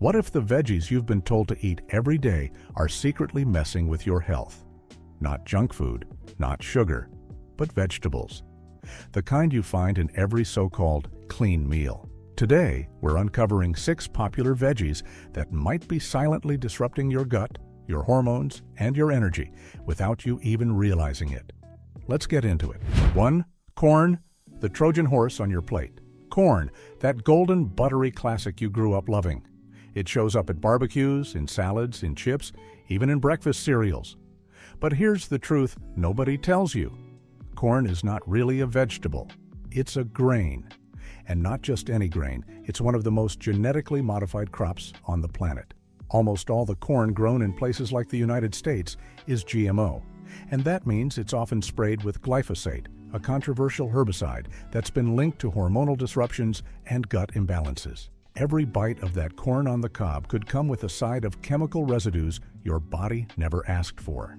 What if the veggies you've been told to eat every day are secretly messing with your health? Not junk food, not sugar, but vegetables. The kind you find in every so-called clean meal. Today, we're uncovering 6 popular veggies that might be silently disrupting your gut, your hormones, and your energy without you even realizing it. Let's get into it. 1. Corn, the Trojan horse on your plate. Corn, that golden, buttery classic you grew up loving. It shows up at barbecues, in salads, in chips, even in breakfast cereals. But here's the truth nobody tells you. Corn is not really a vegetable. It's a grain. And not just any grain, it's one of the most genetically modified crops on the planet. Almost all the corn grown in places like the United States is GMO. And that means it's often sprayed with glyphosate, a controversial herbicide that's been linked to hormonal disruptions and gut imbalances. Every bite of that corn on the cob could come with a side of chemical residues your body never asked for.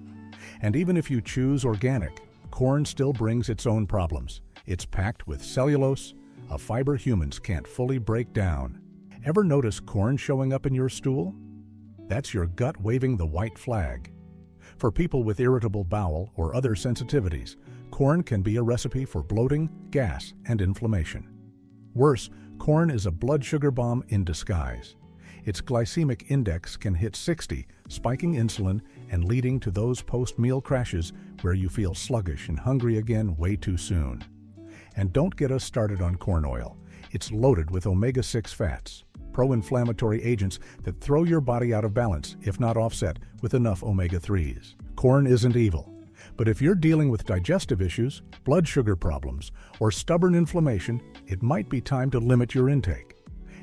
And even if you choose organic, corn still brings its own problems. It's packed with cellulose, a fiber humans can't fully break down. Ever notice corn showing up in your stool? That's your gut waving the white flag. For people with irritable bowel or other sensitivities, corn can be a recipe for bloating, gas, and inflammation. Worse, corn is a blood sugar bomb in disguise. Its glycemic index can hit 60, spiking insulin and leading to those post-meal crashes where you feel sluggish and hungry again way too soon. And don't get us started on corn oil. It's loaded with omega-6 fats, pro-inflammatory agents that throw your body out of balance, if not offset, with enough omega-3s. Corn isn't evil. But if you're dealing with digestive issues, blood sugar problems, or stubborn inflammation, it might be time to limit your intake.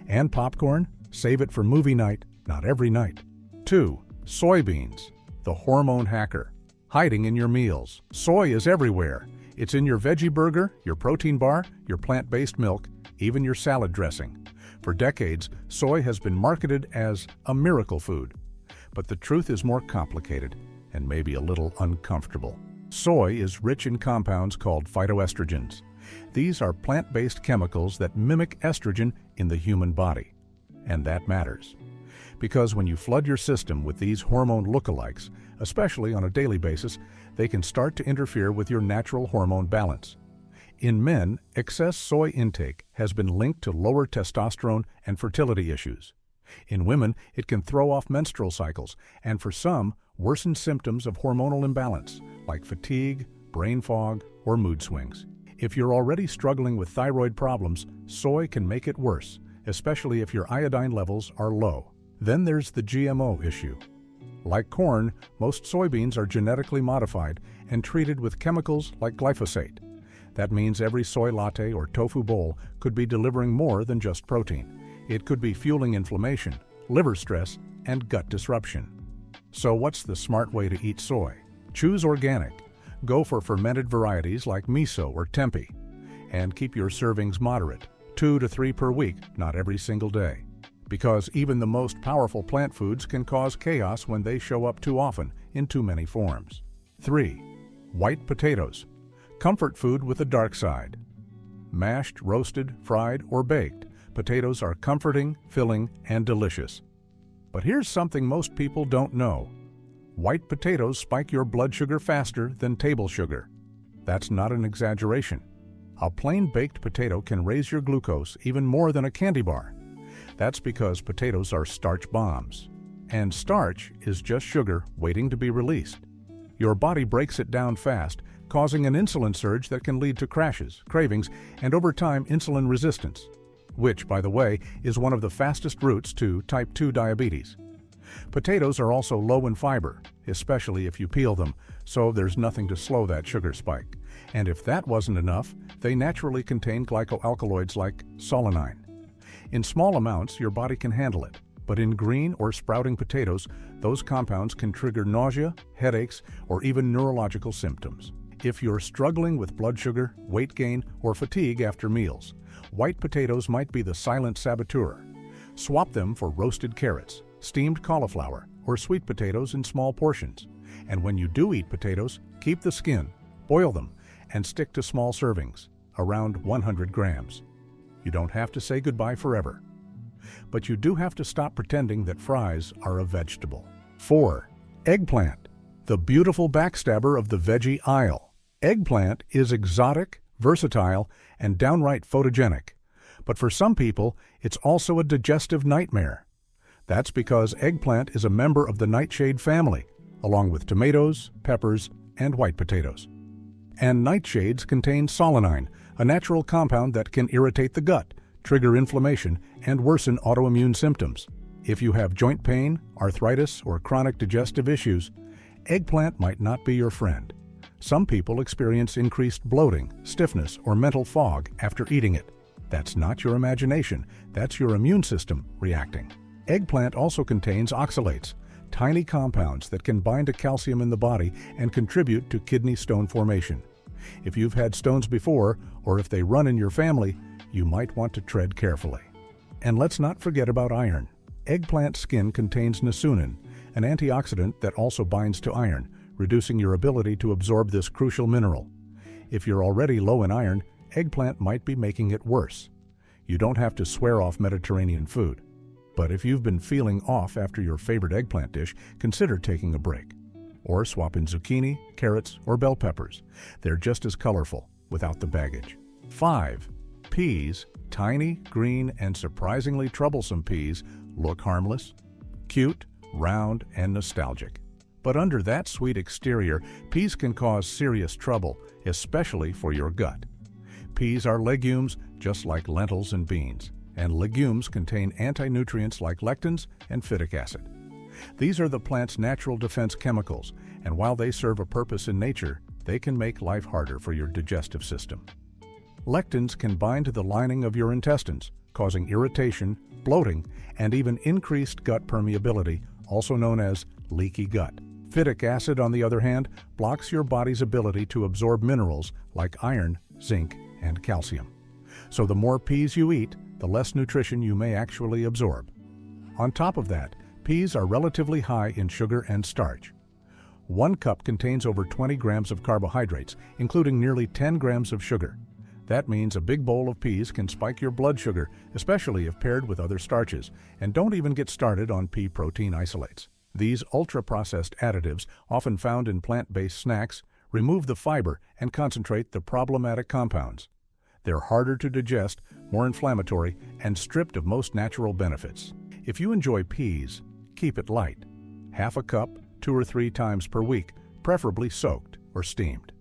And popcorn? Save it for movie night, not every night. 2. Soybeans, the hormone hacker. Hiding in your meals. Soy is everywhere. It's in your veggie burger, your protein bar, your plant-based milk, even your salad dressing. For decades, soy has been marketed as a miracle food. But the truth is more complicated and maybe a little uncomfortable. Soy is rich in compounds called phytoestrogens. These are plant-based chemicals that mimic estrogen in the human body. And that matters. Because when you flood your system with these hormone lookalikes, especially on a daily basis, they can start to interfere with your natural hormone balance. In men, excess soy intake has been linked to lower testosterone and fertility issues. In women, it can throw off menstrual cycles, and for some, worsen symptoms of hormonal imbalance, like fatigue, brain fog, or mood swings. If you're already struggling with thyroid problems, soy can make it worse, especially if your iodine levels are low. Then there's the GMO issue. Like corn, most soybeans are genetically modified and treated with chemicals like glyphosate. That means every soy latte or tofu bowl could be delivering more than just protein. It could be fueling inflammation, liver stress, and gut disruption. So what's the smart way to eat soy? Choose organic. Go for fermented varieties like miso or tempeh. And keep your servings moderate, 2 to 3 per week, not every single day. Because even the most powerful plant foods can cause chaos when they show up too often in too many forms. 3. White potatoes. Comfort food with a dark side. Mashed, roasted, fried, or baked, potatoes are comforting, filling, and delicious. But here's something most people don't know. White potatoes spike your blood sugar faster than table sugar. That's not an exaggeration. A plain baked potato can raise your glucose even more than a candy bar. That's because potatoes are starch bombs. And starch is just sugar waiting to be released. Your body breaks it down fast, causing an insulin surge that can lead to crashes, cravings, and over time insulin resistance, which, by the way, is one of the fastest routes to type 2 diabetes. Potatoes are also low in fiber, especially if you peel them, so there's nothing to slow that sugar spike. And if that wasn't enough, they naturally contain glycoalkaloids like solanine. In small amounts, your body can handle it, but in green or sprouting potatoes, those compounds can trigger nausea, headaches, or even neurological symptoms. If you're struggling with blood sugar, weight gain, or fatigue after meals, white potatoes might be the silent saboteur. Swap them for roasted carrots, steamed cauliflower, or sweet potatoes in small portions. And when you do eat potatoes, keep the skin, boil them, and stick to small servings, around 100 grams. You don't have to say goodbye forever. But you do have to stop pretending that fries are a vegetable. 4. Eggplant, the beautiful backstabber of the veggie aisle. Eggplant is exotic, versatile, and downright photogenic. But for some people, it's also a digestive nightmare. That's because eggplant is a member of the nightshade family, along with tomatoes, peppers, and white potatoes. And nightshades contain solanine, a natural compound that can irritate the gut, trigger inflammation, and worsen autoimmune symptoms. If you have joint pain, arthritis, or chronic digestive issues, eggplant might not be your friend. Some people experience increased bloating, stiffness, or mental fog after eating it. That's not your imagination, that's your immune system reacting. Eggplant also contains oxalates, tiny compounds that can bind to calcium in the body and contribute to kidney stone formation. If you've had stones before, or if they run in your family, you might want to tread carefully. And let's not forget about iron. Eggplant skin contains niacin, an antioxidant that also binds to iron, reducing your ability to absorb this crucial mineral. If you're already low in iron, eggplant might be making it worse. You don't have to swear off Mediterranean food. But if you've been feeling off after your favorite eggplant dish, consider taking a break. Or swap in zucchini, carrots, or bell peppers. They're just as colorful, without the baggage. 5. Peas, tiny, green, and surprisingly troublesome peas, look harmless, cute, round, and nostalgic. But under that sweet exterior, peas can cause serious trouble, especially for your gut. Peas are legumes just like lentils and beans, and legumes contain anti-nutrients like lectins and phytic acid. These are the plant's natural defense chemicals, and while they serve a purpose in nature, they can make life harder for your digestive system. Lectins can bind to the lining of your intestines, causing irritation, bloating, and even increased gut permeability, also known as leaky gut. Phytic acid, on the other hand, blocks your body's ability to absorb minerals like iron, zinc, and calcium. So the more peas you eat, the less nutrition you may actually absorb. On top of that, peas are relatively high in sugar and starch. 1 cup contains over 20 grams of carbohydrates, including nearly 10 grams of sugar. That means a big bowl of peas can spike your blood sugar, especially if paired with other starches, and don't even get started on pea protein isolates. These ultra-processed additives, often found in plant-based snacks, remove the fiber and concentrate the problematic compounds. They're harder to digest, more inflammatory, and stripped of most natural benefits. If you enjoy peas, keep it light. Half a cup, 2 or 3 times per week, preferably soaked or steamed.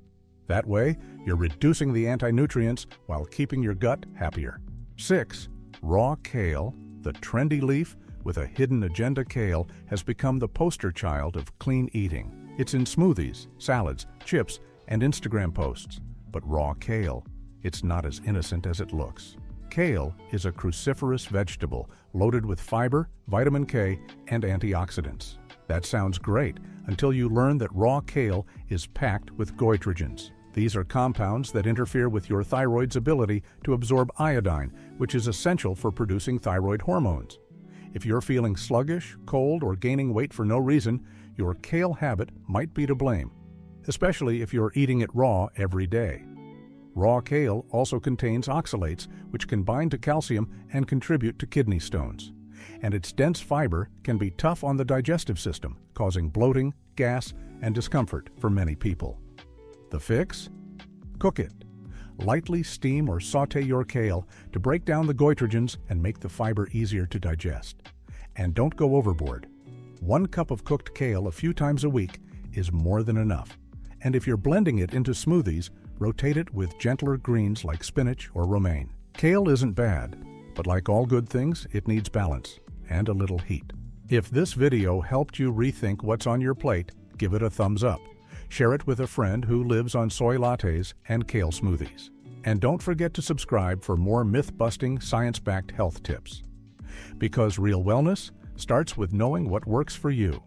That way, you're reducing the anti-nutrients while keeping your gut happier. 6. Raw kale, the trendy leaf with a hidden agenda. Kale has become the poster child of clean eating. It's in smoothies, salads, chips, and Instagram posts. But raw kale, it's not as innocent as it looks. Kale is a cruciferous vegetable loaded with fiber, vitamin K, and antioxidants. That sounds great until you learn that raw kale is packed with goitrogens. These are compounds that interfere with your thyroid's ability to absorb iodine, which is essential for producing thyroid hormones. If you're feeling sluggish, cold, or gaining weight for no reason, your kale habit might be to blame, especially if you're eating it raw every day. Raw kale also contains oxalates, which can bind to calcium and contribute to kidney stones. And its dense fiber can be tough on the digestive system, causing bloating, gas, and discomfort for many people. The fix? Cook it. Lightly steam or sauté your kale to break down the goitrogens and make the fiber easier to digest. And don't go overboard. 1 cup of cooked kale a few times a week is more than enough. And if you're blending it into smoothies, rotate it with gentler greens like spinach or romaine. Kale isn't bad, but like all good things, it needs balance and a little heat. If this video helped you rethink what's on your plate, give it a thumbs up. Share it with a friend who lives on soy lattes and kale smoothies. And don't forget to subscribe for more myth-busting, science-backed health tips. Because real wellness starts with knowing what works for you.